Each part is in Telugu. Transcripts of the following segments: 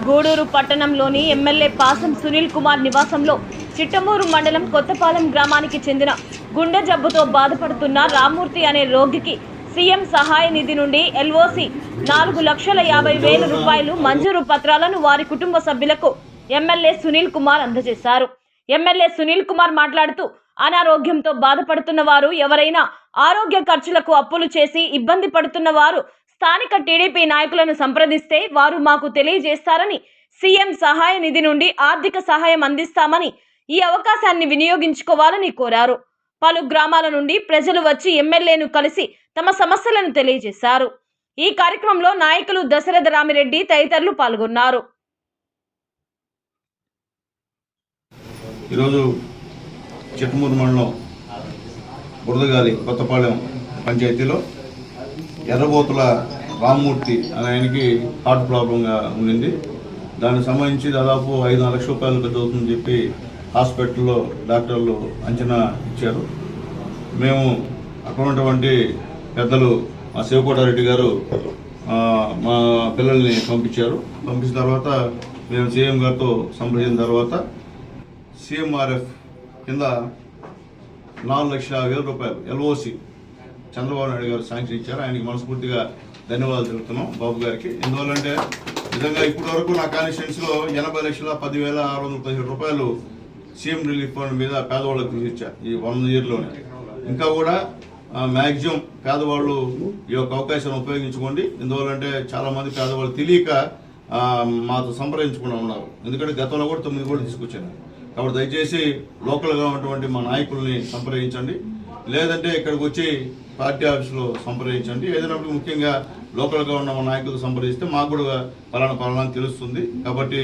గూడూరు పట్టణంలోని ఎమ్మెల్యే పాసం సునీల్ కుమార్ నివాసంలో చిట్టమూరు మండలం కొత్తపాలెం గ్రామానికి చెందిన గుండె జబ్బుతో బాధపడుతున్న రామ్మూర్తి అనే రోగికి సీఎం సహాయ నిధి నుండి ఎల్ఓసి 4,50,000 రూపాయలు మంజూరు పత్రాలను వారి కుటుంబ సభ్యులకు ఎమ్మెల్యే సునీల్ కుమార్ అందజేశారు. ఎమ్మెల్యే సునీల్ కుమార్ మాట్లాడుతూ అనారోగ్యంతో బాధపడుతున్న వారు ఎవరైనా ఆరోగ్య ఖర్చులకు అప్పులు చేసి ఇబ్బంది పడుతున్న వారు స్థానిక టీడీపీ నాయకులను సంప్రదిస్తే వారు మాకు తెలియజేస్తారని, సీఎం సహాయ నిధి నుండి ఆర్థిక సహాయం అందిస్తామని ఈ అవకాశాన్ని వినియోగించుకోవాలని కోరారు. పలు గ్రామాల నుండి ప్రజలు వచ్చి ఎమ్మెల్యేను కలిసి తమ సమస్యలను తెలియజేశారు. ఈ కార్యక్రమంలో నాయకులు దశరథ రామిరెడ్డి తదితరులు పాల్గొన్నారు. ఈరోజు చిట్టమూరు మండలం బురదగాలి కొత్తపాలెం పంచాయతీలో ఎర్రబోతుల రామ్మూర్తి అనే ఆయనకి హార్ట్ ప్రాబ్లంగా ఉండింది. దానికి సంబంధించి దాదాపు 5-6 లక్షల రూపాయలు పెద్ద అవుతుందని చెప్పి హాస్పిటల్లో డాక్టర్లు అంచనా ఇచ్చారు. మేము అక్కడ ఉన్నటువంటి పెద్దలు మా శివకోటారెడ్డి గారు మా పిల్లల్ని పంపించారు. పంపించిన తర్వాత మేము సీఎం గారితో సంప్రదించిన తర్వాత సీఎంఆర్ఎఫ్ కింద 4,50,000 రూపాయలు ఎల్ఓసి చంద్రబాబు నాయుడు గారు శాంక్షన్ ఇచ్చారు. ఆయనకి మనస్ఫూర్తిగా ధన్యవాదాలు తెలుపుతున్నాం బాబు గారికి. ఎందువల్లంటే నిజంగా ఇప్పటి వరకు నా కాన్స్టిట్యున్సీలో 80,10,617 రూపాయలు సీఎం రిలీఫ్ ఫండ్ మీద పేదవాళ్ళకు తీసిచ్చారు ఈ 1 ఇయర్లోనే. ఇంకా కూడా మ్యాక్సిమం పేదవాళ్ళు ఈ యొక్క అవకాశాన్ని ఉపయోగించుకోండి. ఎందువల్లంటే చాలామంది పేదవాళ్ళు తెలియక మాతో సంప్రదించకుండా ఉన్నారు. ఎందుకంటే గతంలో కూడా 9 కోట్లు తీసుకొచ్చాను. కాబట్టి దయచేసి లోకల్గా ఉన్నటువంటి మా నాయకుల్ని సంప్రదించండి, లేదంటే ఇక్కడికి వచ్చి పార్టీ ఆఫీసులో సంప్రదించండి. ఏదైనా ముఖ్యంగా లోకల్గా ఉన్న మా నాయకులు సంప్రదిస్తే మాకు కూడా పలానా తెలుస్తుంది. కాబట్టి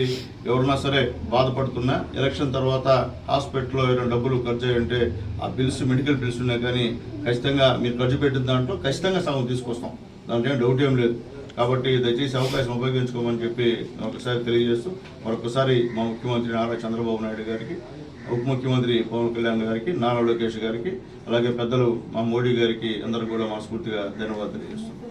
ఎవరన్నా సరే బాధపడుతున్నా ఎలక్షన్ తర్వాత హాస్పిటల్లో ఏదైనా డబ్బులు ఖర్చు అయ్యంటే ఆ బిల్స్ మెడికల్ బిల్స్ ఉన్నాయి, కానీ ఖచ్చితంగా మీరు ఖర్చు పెట్టిన దాంట్లో ఖచ్చితంగా సగం తీసుకొస్తాం, దాంట్లో ఏం డౌట్ ఏం లేదు. కాబట్టి దయచేసి అవకాశం ఉపయోగించుకోమని చెప్పి ఒకసారి తెలియజేస్తూ మరొకసారి మా ముఖ్యమంత్రి నారా చంద్రబాబు నాయుడు గారికి, ఉప ముఖ్యమంత్రి పవన్ కళ్యాణ్ గారికి, నారా లోకేష్ గారికి, అలాగే పెద్దలు మా మోడీ గారికి అందరూ కూడా మనస్ఫూర్తిగా ధన్యవాదాలు తెలియజేస్తున్నాం.